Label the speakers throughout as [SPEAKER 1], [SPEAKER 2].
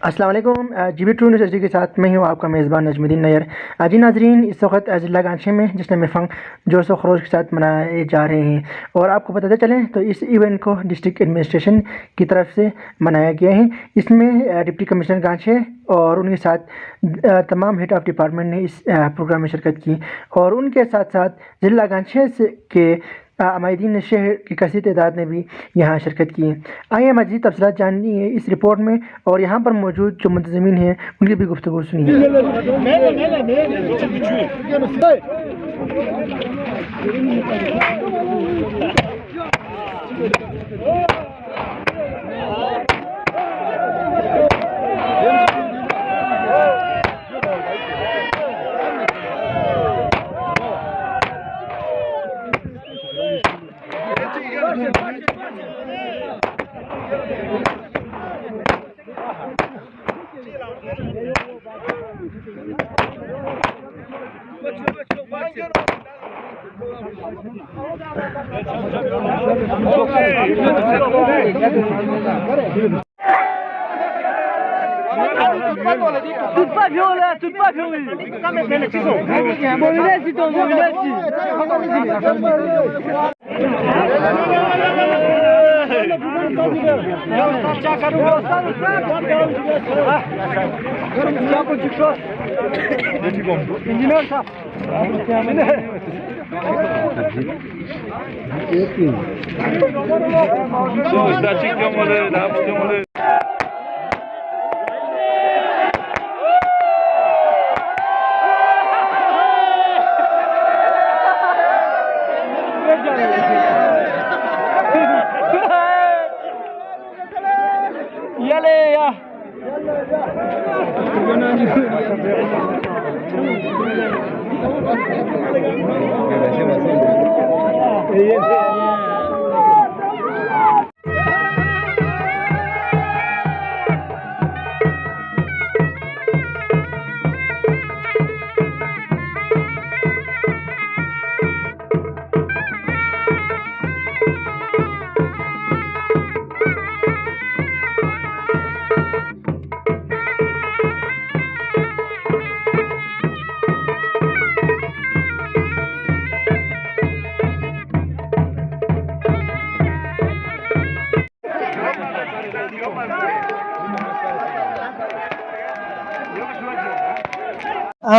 [SPEAKER 1] अस्सलाम वालेकुम। G be true news HD के साथ मैं हूँ आपका मेज़बान नजमुद्दीन नैयर। जी नाजरीन, इस वक्त ज़िला गांछे में जश्न मिफंग जोश व खरोश के साथ मनाए जा रहे हैं। और आपको बताते चलें तो इस इवेंट को डिस्ट्रिक्ट एडमिनिस्ट्रेशन की तरफ से मनाया गया है। इसमें डिप्टी कमिश्नर गांछे और उनके साथ तमाम हेड ऑफ डिपार्टमेंट ने इस प्रोग्राम में शिरकत की। और उनके साथ साथ ज़िला गांछे के अमायदीन शहर की कसी तादाद ने भी यहाँ शिरकत की। आइए मज़ीद तफसीलात जानिए इस रिपोर्ट में, और यहाँ पर मौजूद जो मुंतज़मीन हैं उनकी भी गुफ्तगू सुनिए।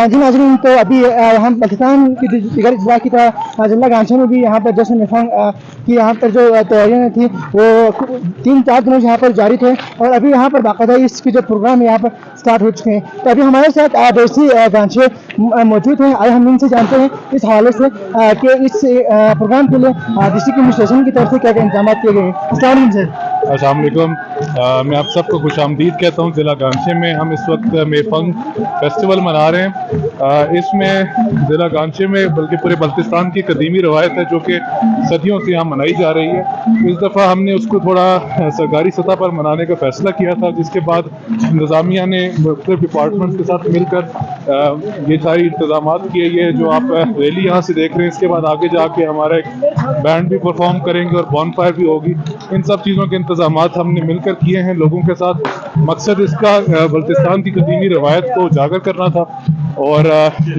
[SPEAKER 1] जी नाज़रीन, तो अभी हम पाकिस्तान की दिगर अजला की तरह ज़िला गांछे में भी यहाँ पर जश्न मिफंग की यहाँ पर जो तैयारियाँ थी वो 3-4 दिनों से यहाँ पर जारी थे। और अभी यहाँ पर बाकायदा इसकी जो प्रोग्राम यहाँ पर स्टार्ट हो चुके हैं। तो अभी हमारे साथ देसी गांछे मौजूद हैं। आइए हम इनसे जानते हैं इस हवाले से कि इस प्रोग्राम के लिए डिस्ट्रिक्ट एडमिनिस्ट्रेशन की तरफ से क्या क्या इंतजाम किए गए हैं। अस्सलाम वालेकुम सर।
[SPEAKER 2] अस्सलाम वालेकुम। मैं आप सबको खुशामदीद कहता हूँ। ज़िला गांछे में हम इस वक्त मेफंग फेस्टिवल मना रहे हैं। इसमें ज़िला गांछे में बल्कि पूरे बल्तिस्तान की कदीमी रवायत है जो कि सदियों से यहाँ मनाई जा रही है। इस दफ़ा हमने उसको थोड़ा सरकारी सतह पर मनाने का फ़ैसला किया था, जिसके बाद इंतज़ामिया ने मुख्तलिफ डिपार्टमेंट्स के साथ मिलकर ये सारी इंतजाम किए। ये जो आप रैली यहाँ से देख रहे हैं, इसके बाद आगे जाके हमारा एक बैंड भी परफॉर्म करेंगे और बॉनफायर भी होगी। इन सब चीज़ों के इंतजाम हमने मिलकर किए हैं लोगों के साथ। मकसद इसका बल्तिस्तान की कदीमी रवायत को उजागर करना था और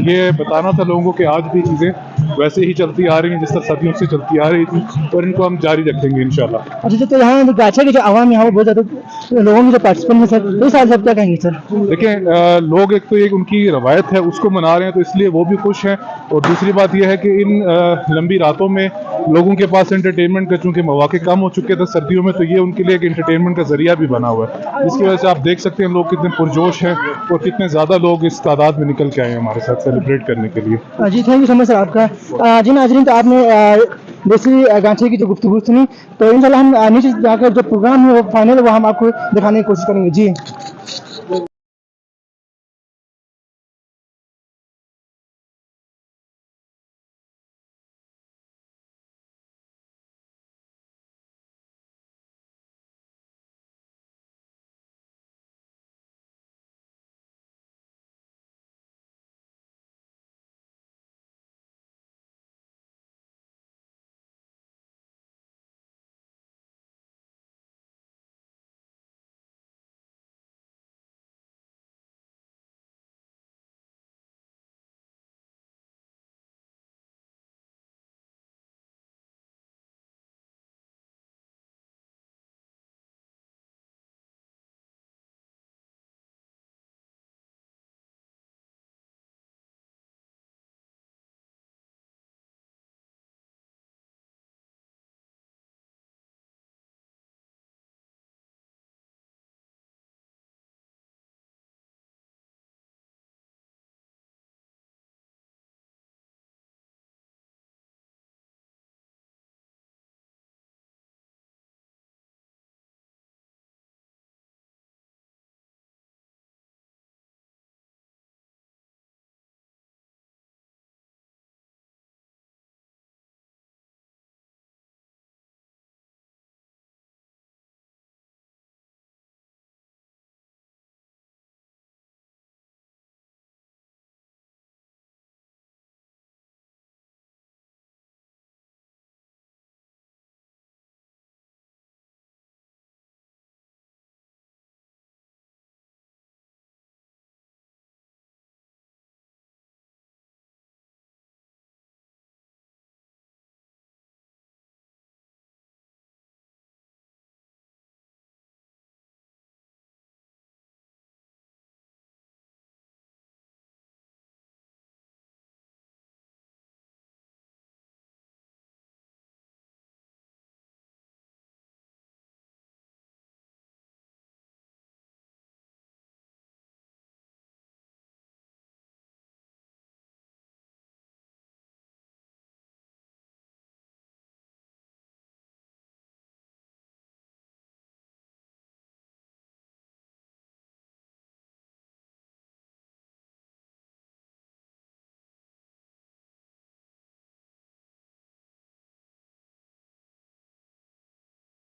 [SPEAKER 2] ये बताना था लोगों को कि आज भी चीज़ें वैसे ही चलती आ रही हैं जिस तरह सदियों से चलती आ रही थी, और इनको हम जारी रखेंगे इंशाल्लाह।
[SPEAKER 1] अच्छा, तो यहाँ गांछे की जो आवाम यहाँ बहुत ज़्यादा लोगों की जो पार्टिसिपेंट है सर, तो इस हाल से आप क्या कहेंगे सर?
[SPEAKER 2] देखिए, लोग एक तो एक उनकी रवायत है उसको मना रहे हैं, तो इसलिए वो भी खुश हैं। और दूसरी बात यह है कि इन लंबी रातों में लोगों के पास एंटरटेनमेंट का चूँकि मौके कम हो चुके थे सर्दियों में, तो ये उनके लिए एक एंटरटेनमेंट का जरिया भी बना हुआ है, जिसकी वजह से आप देख सकते हैं लोग कितने पुरजोश हैं और कितने ज़्यादा लोग इस तादाद में निकल के आए हैं हमारे साथ सेलिब्रेट करने के लिए।
[SPEAKER 1] जी thank you so much sir आपका। जी नाजरीन, तो आपने देसी गांछे की जो गुफ्तगू सुनी, तो इंशाल्लाह हम नीचे जाकर जो प्रोग्राम है वो फाइनल वो हम आपको दिखाने की कोशिश करेंगे जी।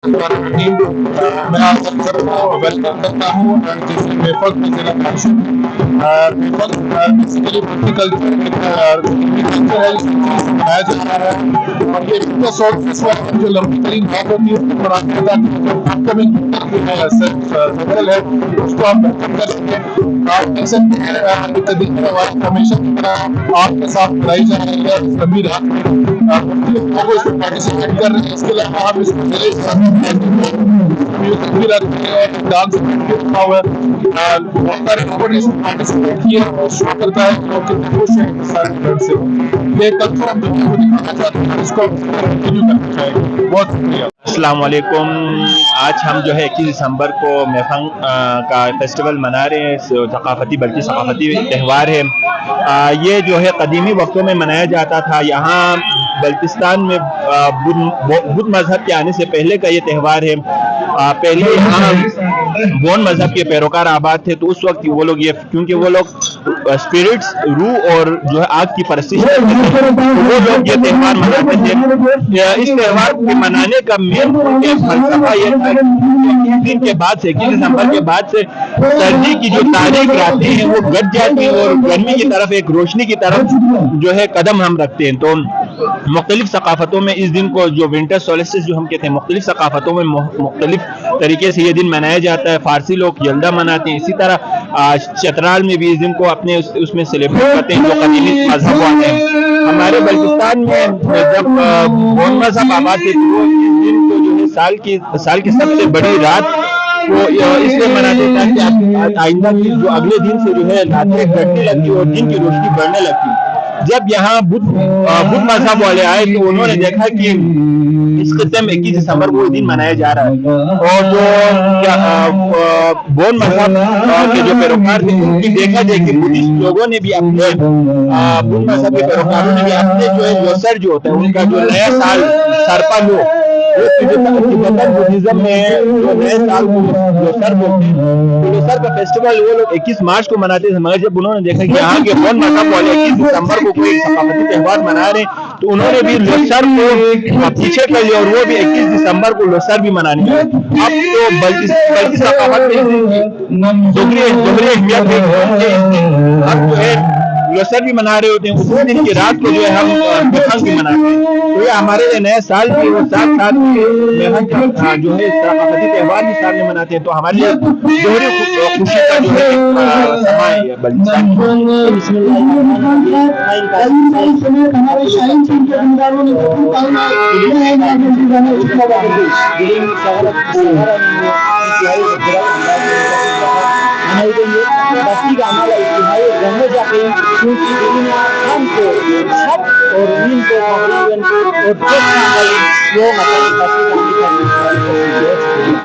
[SPEAKER 2] मैं आप सबको वेलकम करता हूँ जैसे मेफक में जिला काशी मेफक बेसिकली कल्चर मनाया जा रहा है और ये तो जो लंबी तरीन बात होती है अपकमिंग जनरल है उसको आप बेहतर कर सकें। आप देख सकते हैं हमेशा आपके साथ कराई जा रही है सभी रात लोग इसमें पार्टिसिपेट कर रहे हैं। इसके अलावा हम इसमें म्यूजिक भी रखते हैं और डांस भी रखा हुआ है। बहुत सारे लोगों ने इसमें पार्टिसिपेट किया और शो करता है लोग कितने खुश हैं इस सारे इवेंट से। ये कल्चर हम दुनिया को दिखाना चाहते हैं, इसको कंटिन्यू करना चाहेंगे। बहुत शुक्रिया।
[SPEAKER 3] अस्सलाम वालेकुम। आज हम जो है 21 दिसंबर को मेफंग का फेस्टिवल मना रहे हैं। सकाफती बल्कि सकाफती त्यौहार है। ये जो है कदीमी वक्तों में मनाया जाता था। यहाँ बल्तिस्तान में बुद्ध मजहब के आने से पहले का ये त्यौहार है। पहले यहाँ बोन मजहब के पैरोकार आबाद थे, तो उस वक्त वो लोग ये क्योंकि वो लोग स्पिरिट्स रूह और जो है आग की परस्तिश करते थे, वो लोग ये त्यौहार मनाते थे। इस त्यौहार को मनाने का मेन फलसफा ये था कि इस दिन के बाद से 21 दिसंबर के बाद से सर्दी की जो तारीख रातें हैं वो घट जाती हैं और गर्मी की तरफ एक रोशनी की तरफ जो है कदम हम रखते हैं। तो मुख्तलिफ सकाफतों में इस दिन को जो विंटर सोलिस्टिस जो हम कहते हैं, मुख्तलिफ सकाफतों में मुख्तलिफ तरीके से ये दिन मनाया जाता है। फारसी लोग यल्दा मनाते हैं, इसी तरह चतराल में भी इस दिन को अपने उसमें सेलिब्रेट करते हैं जो कदीमी मजहब वाले हैं। हमारे बल्तिस्तान में जब बोन मजहब आबाद थे तो इस दिन को जो है साल की सबसे बड़ी रात को इसलिए मनाते हैं ताकि आइंदा की जो अगले दिन से जो है रातें घटने लगती और दिन की रोशनी बढ़ने लगती। जब यहाँ बुद्ध मजहब वाले आए तो उन्होंने देखा कि इस खित्ते में 21 दिसंबर को दिन मनाया जा रहा है और जो बोन मजहब के जो पैरोकार थे उनकी देखा देखी बुद्धिस्ट लोगों ने भी अपने बुद्ध मजहब के पैरोकारों ने भी अपने जो है लोसर जो होता है उनका जो नया साल सरपा लो तिब्बतन बुद्धिज्म में जो नए साल को लोसर बोलते हैं, लोसर का फेस्टिवल वो लोग 21 मार्च को मनाते थे। मगर जब उन्होंने देखा कि यहाँ के बोन मजहब वाले 21 दिसंबर को कोई सकाफती त्यौहार मना रहे तो उन्होंने भी लोसर को पीछे कर लिया और वो भी 21 दिसंबर को लोसर भी मनाने लगे। अब तो बल्कि सकाफत में दोहरी अहमियत अब जो है लोसर भी मना रहे होते हैं, उसी दिन की रात को जो है हम मेफंग भी मनाते हैं। तो ये हमारे लिए नए साल भी और साथ साथ मेफंग जो है सकाफती त्यौहार भी साथ में मनाते हैं। तो हमारे लिए दोहरी खुशी का जो है समय है बल्तिस्तान।
[SPEAKER 4] बस्ती का हमारा इतिहास रहने जाते हैं क्योंकि हम को छत और नींद को तकरीबन और वो मतलब बस्ती का